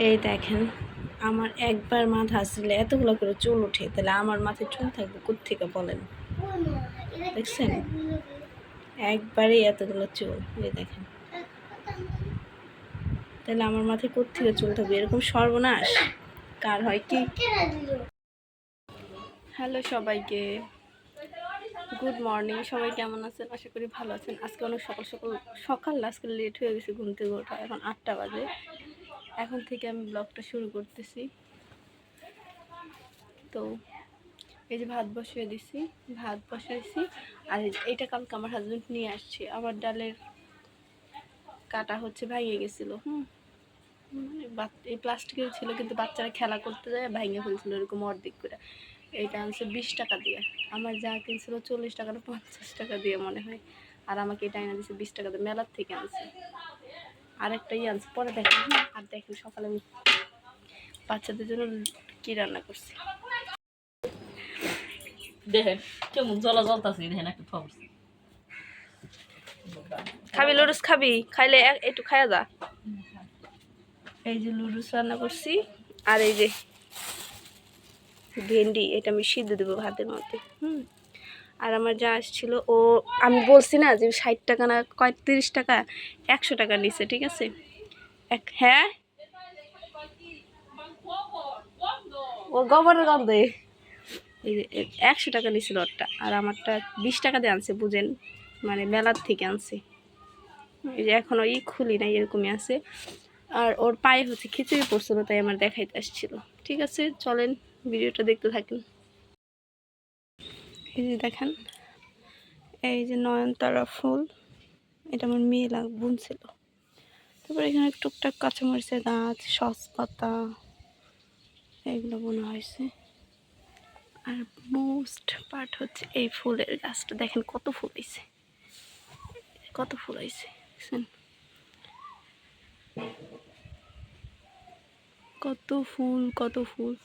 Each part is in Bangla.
এই দেখেন, আমার একবার মাথা আসলে এতগুলো করে চুল ওঠে, তাহলে আমার মাথায় চুল থাকবে কোত্থেকে বলেন? দেখছেন, একবারেই এতগুলো চুল। এই দেখেন, তাহলে আমার মাথায় কোত্থেকে চুল থাকবে? এরকম সর্বনাশ কার হয় কি? হ্যালো সবাইকে, গুড মর্নিং। সবাই কেমন আছেন? আশা করি ভালো আছেন। আজকে অনেক সকাল আজকে লেট হয়ে গেছে ঘুম থেকে ওঠা। এখন 8টা বাজে। এখন থেকে আমি ব্লগটা শুরু করতেছি। তো এই যে ভাত বসিয়েছি আর এইটা কালকে আমার হাজবেন্ড নিয়ে আসছে। আবার ডালের কাটা হচ্ছে ভেঙে গেছিলো। এই প্লাস্টিকের ছিল, কিন্তু বাচ্চারা খেলা করতে যায় ভেঙে ফেলছিল এরকম অর্ধেক করে। এইটা আনছে 20 টাকা দিয়ে। আমার যা কিনছিল 40 টাকা না 50 টাকা দিয়ে মনে হয়, আর আমাকে এটা এনে দিয়েছে 20 টাকা দিয়ে। মেলার থেকে আনছে। আরেকটাই আনছে, পরে দেখেন। আর দেখেন সকালে আমি বাচ্চাদের জন্য কি রান্না করছি দেখেন কেমন জলা জ্বলতাছে। দেখেন একটা খবর, খাবি লুডুস? খাবি? খাইলে একটু খাইয়া যা। এই যে লুডুস রান্না করছি, আর এই যে ভেন্ডি, এটা আমি সিদ্ধ দেবো ভাতের মধ্যে। আর আমার যা আসছিল, ও আমি বলছি না যে 60 টাকা না 30 টাকা, 100 টাকা নিছে, ঠিক আছে? হ্যাঁ, ও গোবরের গন্ধে। এই যে 100 টাকা নিছিল ওরটা, আর আমারটা 20 টাকা দিয়ে আনছে, বুঝেন, মানে মেলার থেকে আনছে। এই যে এখনো খুলি নাই, এরকমই আছে। আর ওর পায়ে হচ্ছে খিচুড়ি পড়ছিল, তাই আমার দেখাইতে আসছিল। ঠিক আছে, চলেন ভিডিওটা দেখতে থাকেন। এই যে দেখেন, এই যে নয়নতারা ফুল, এটা আমার মেয়ে বুনছিল। তারপর এখানে টুকটাক কাঁচামরিচের গাছ, সস পাতা, এগুলো বোনা হয়েছে। আর মোস্ট পার্ট হচ্ছে এই ফুলের গাছটা। দেখেন কত ফুল হয়েছে, কত ফুল হয়েছে, দেখছেন? কত ফুল, কত ফুল।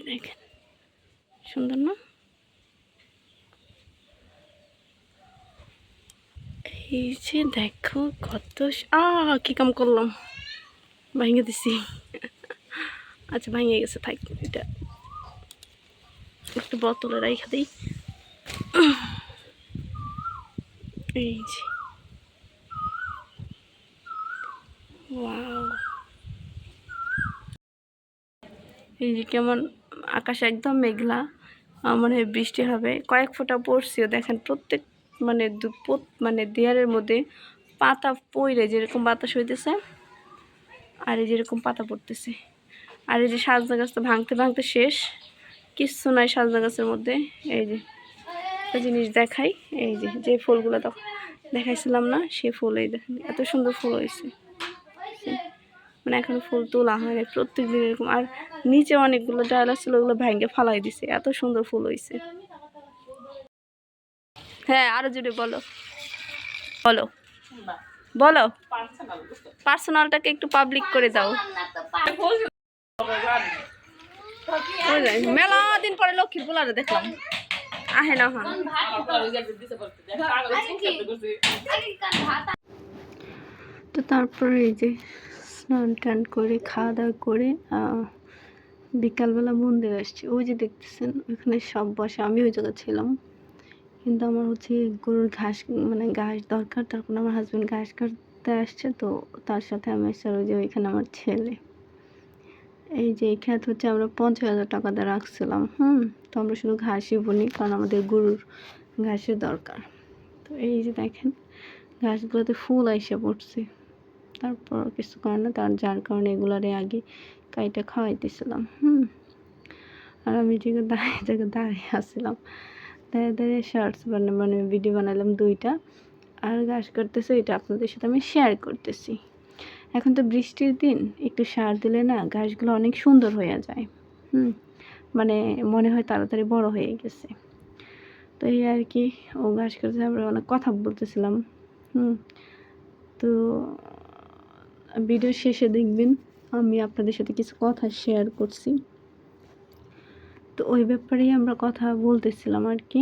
দেখেন, সুন্দর না? এই যে দেখো কত কি কাম করলাম, ভেঙে দিছি। আচ্ছা, ভেঙে গেছে, থাক। এটা একটু বোতলে রাইখা দিই। এই যে ওয়াও, এই যে কেমন আকাশ একদম মেঘলা, মনে হয় বৃষ্টি হবে। কয়েক ফোঁটা পড়ছিও, দেখেন প্রত্যেক মানে দেয়ালের মধ্যে পাতা পড়ে যেরকম বাতাস হইতেছে, আর এই যেরকম পাতা পড়তেছে। আর এই যে সাজনা গাছটা ভাঙতে ভাঙতে শেষ, কিচ্ছু নাই সাজনা গাছের মধ্যে। এই যে একটা জিনিস দেখাই, এই যে যে ফুলগুলো তখন দেখাইছিলাম না, সে ফুল। এই দেখেন এত সুন্দর ফুল হয়েছে, মানে এখনো ফুল তোলা হয়নি। প্রত্যেক দিন এরকম। আর নিচে অনেকগুলো ডাল ছিল, ওগুলো ভেঙে ফালাই দিছে, এত সুন্দর ফুল হয়েছে। হ্যাঁ, আরো জোরে বলো, বলো, বলো। পার্সোনালটাকে একটু পাবলিক করে দাও। মেলা দিন পরে লক্ষ্মীর পোলারে দেখলাম, আহে না। তো তারপরে এই যে স্নান টান করে খাওয়া দাওয়া করে বিকালবেলা মন্দিরে আসছি। ওই যে দেখতেছেন ওইখানে সব বসে, আমি ওই জায়গায় ছিলাম। কিন্তু আমার হচ্ছে গরুর ঘাস, মানে ঘাস দরকার। তারপর আমার হাজব্যান্ড ঘাস কাটতে আসছে, তো তার সাথে আমি স্যার ওই যে ওইখানে আমার ছেলে। এই যে এই ক্ষেত হচ্ছে আমরা 50,000 টাকা দিয়ে রাখছিলাম। তো আমরা শুধু ঘাসই বুনি, কারণ আমাদের গরুর ঘাসের দরকার। তো এই যে দেখেন ঘাসগুলোতে ফুল আইসা পড়ছে। তারপর কিছু করে না, যার কারণে এগুলারে আগে কাইটা খাওয়াইতেছিলাম। আর আমি দাঁড়িয়ে আসছিলাম, দাঁড়িয়ে শর্টস মানে ভিডিও বানালাম 2টা। আর ঘাস কাটতেছে, এটা আপনাদের সাথে আমি শেয়ার করতেছি। এখন তো বৃষ্টির দিন, একটু সার দিলে না ঘাসগুলো অনেক সুন্দর হয়ে যায়। মানে মনে হয় তাড়াতাড়ি বড় হয়ে গেছে। তো এই আর কি, ও ঘাস কাটতে আমরা অনেক কথা বলতেছিলাম। তো ভিডিও শেষে দেখবেন আমি আপনাদের সাথে কিছু কথা শেয়ার করছি। তো ওই ব্যাপারেই আমরা কথা বলতেছিলাম আর কি,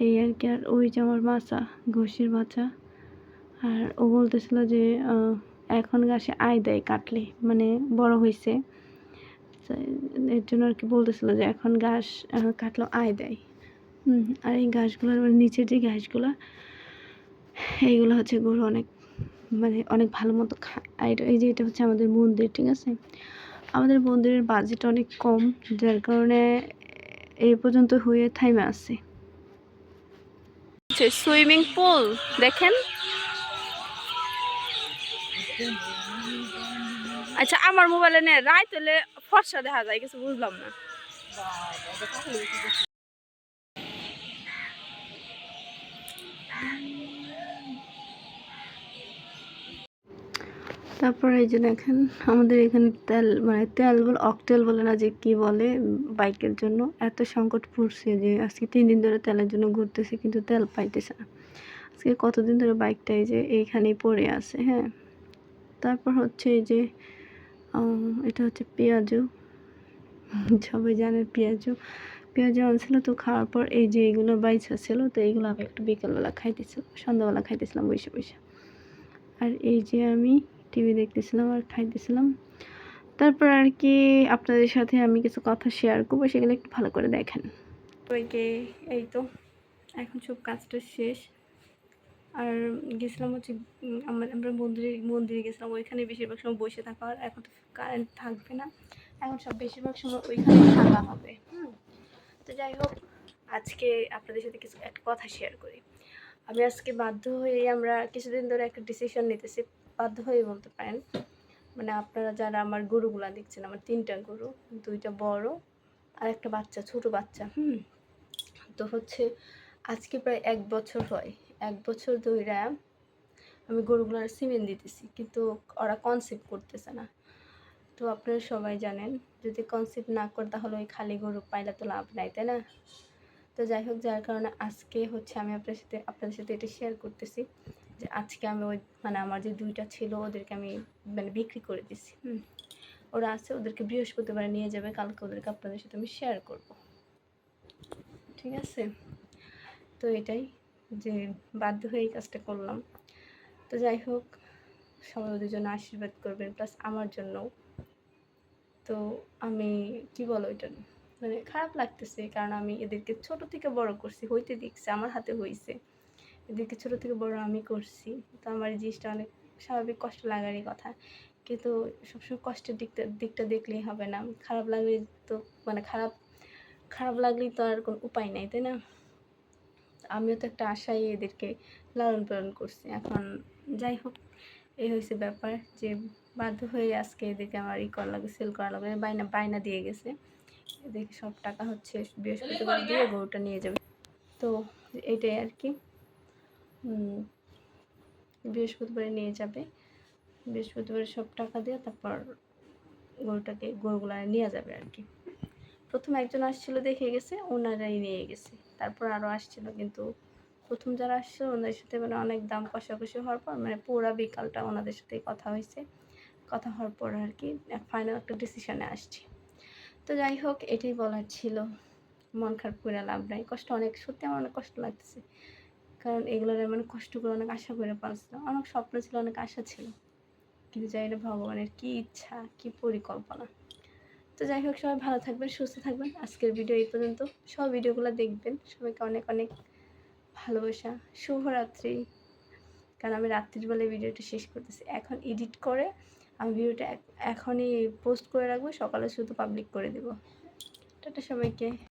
এই আর কি। আর ওই যে আমার বাচ্চা, ঘষির বাচ্চা, আর ও বলতেছিল যে এখন ঘাসে আয় দেয় কাটলে, মানে বড় হয়েছে, এর জন্য আর কি বলতেছিল যে এখন ঘাস কাটলেও আয় দেয়। আর এই ঘাসগুলোর মানে নিচের যে ঘাসগুলো, এইগুলো হচ্ছে গরু অনেক মানে অনেক ভালো মতো খায়। আর এই যে এটা হচ্ছে আমাদের মন্দির, ঠিক আছে। আমাদের মন্দিরের বাজেট অনেক কম, যার কারণে এই পর্যন্ত হয়ে থাইমে আছে। সুইমিং পুল দেখেন। আচ্ছা, আমার মোবাইলে নে রাইত হলে ফর্সা দেখা যায়, কিছু বুঝলাম না। তারপরে এই যে দেখেন আমাদের এখানে তেল, মানে তেল বলে অকটেল বলে না যে কি বলে, বাইকের জন্য এত সংকট পড়ছে যে আজকে 3 দিন ধরে তেলের জন্য ঘুরতেছি, কিন্তু তেল পাইতেছে না। আজকে কতদিন ধরে বাইকটা এই যে এইখানেই পড়ে আছে। হ্যাঁ, তারপর হচ্ছে এই যে এটা হচ্ছে পেঁয়াজু, সবাই জানেন পেঁয়াজু আনছিল। তো খাওয়ার পর এই যে এইগুলো বাইছা ছিল, তো এইগুলো আমি একটু বিকালবেলা খাইতেছিলাম, সন্ধ্যাবেলা খাইতেছিলাম বসে বসে। আর এই যে আমি টিভি দেখতেছিলাম আর খাইতেছিলাম। তারপর আর কি আপনাদের সাথে আমি কিছু কথা শেয়ার করবো, সেগুলো একটু ভালো করে দেখেন। সবাইকে এই তো এখন সব কাজটা শেষ। আর গেছিলাম হচ্ছে আমরা মন্দিরে গেছিলাম, ওইখানে বেশিরভাগ সময় বসে থাকা। আর এখন তো কারেন্ট থাকবে না, এখন সব বেশিরভাগ সময় ওইখানে থাকা হবে। তো যাই হোক, আজকে আপনাদের সাথে কিছু একটা কথা শেয়ার করি। আমি আজকে বাধ্য হয়ে, আমরা কিছুদিন ধরে একটা ডিসিশন নিতেছি, বাধ্য হয়ে বলতে পারেন। মানে আপনারা যারা আমার গরুগুলা দেখছেন, আমার 3টা গরু, 2টা বড় আর একটা বাচ্চা, ছোট বাচ্চা। তো হচ্ছে আজকে প্রায় 1 বছর হয়, 1 বছর ধরে আমি গরুগুলার সিমেন্ট দিতেছি, কিন্তু ওরা কনসেপ্ট করতেছে না। তো আপনারা সবাই জানেন, যদি কনসেপ্ট না করে তাহলে ওই খালি গরু পাইলে তো লাভ নাই, তাই না? তো যাই হোক, যার কারণে আজকে হচ্ছে আমি আপনাদের সাথে এটা শেয়ার করতেছি যে আজকে আমি ওই মানে আমার যে 2টা ছিল ওদেরকে আমি মানে বিক্রি করে দিছি। ওরা আছে, ওদেরকে বৃহস্পতিবার নিয়ে যাবে, কালকে ওদেরকে আপনাদের সাথে আমি শেয়ার করব, ঠিক আছে? তো এটাই, যে বাধ্য হয়ে এই কাজটা করলাম। তো যাই হোক, সবাই ওদের জন্য আশীর্বাদ করবেন, প্লাস আমার জন্যও। তো আমি কি বলো, এটা মানে খারাপ লাগতেছে, কারণ আমি এদেরকে ছোট থেকে বড় করছি, হইতে দেখছি, আমার হাতে হইছে। এদেরকে ছোট থেকে বড় আমি করছি, তো আমার এই জিনিসটা অনেক স্বাভাবিক, কষ্ট লাগারই কথা। কিন্তু সবসময় কষ্টের দিকটা দেখলেই হবে না, খারাপ লাগলে তো মানে খারাপ লাগলেই তো আর কোনো উপায় নাই, তাই না? আমিও তো একটা আশায় এদেরকে লালন পালন করছি। এখন যাই হোক, এই হয়েছে ব্যাপার, যে বাধ্য হয়ে আজকে এদেরকে আমার করা লাগে, সেল করা লাগে, বায়না দিয়ে গেছে। এদেরকে সব টাকা হচ্ছে বৃহস্পতিবার দিয়ে গরুটা নিয়ে যাবে। তো এটাই আর কি, বৃহস্পতিবারে নিয়ে যাবে, বৃহস্পতিবারে সব টাকা দিয়ে তারপর গরুগুলা নিয়ে যাবে আর কি। প্রথম একজন আসছিল, দেখে গেছে, ওনারাই নিয়ে গেছে। তারপর আরও আসছিল, কিন্তু প্রথম যারা আসছিল ওনাদের সাথে মানে অনেক দাম কষাকষি হওয়ার পর, মানে পুরো বিকালটা ওনাদের সাথে কথা হয়েছে। কথা হওয়ার পর আর কি ফাইনাল একটা ডিসিশনে আসছি। তো যাই হোক, এটাই বলার ছিল। মন খারাপ করে লাভ নাই, কষ্ট অনেক, সত্যি আমার অনেক কষ্ট লাগতেছে, কারণ এগুলোর মানে কষ্ট করে অনেক আশা করে পাচ্ছিলাম, অনেক স্বপ্ন ছিল, অনেক আশা ছিল, কিন্তু জানি না ভগবানের কী ইচ্ছা, কী পরিকল্পনা। তো যাই হোক, সবাই ভালো থাকবেন, সুস্থ থাকবেন। আজকের ভিডিও এই পর্যন্ত। সব ভিডিওগুলো দেখবেন। সবাইকে অনেক অনেক ভালোবাসা, শুভরাত্রি। কারণ আমি রাত্রির বেলায় ভিডিওটা শেষ করতেছি, এখন এডিট করে আমি ভিডিওটা এখনই পোস্ট করে রাখবো, সকালে শুধু পাবলিক করে দেবো। টাটা সবাইকে।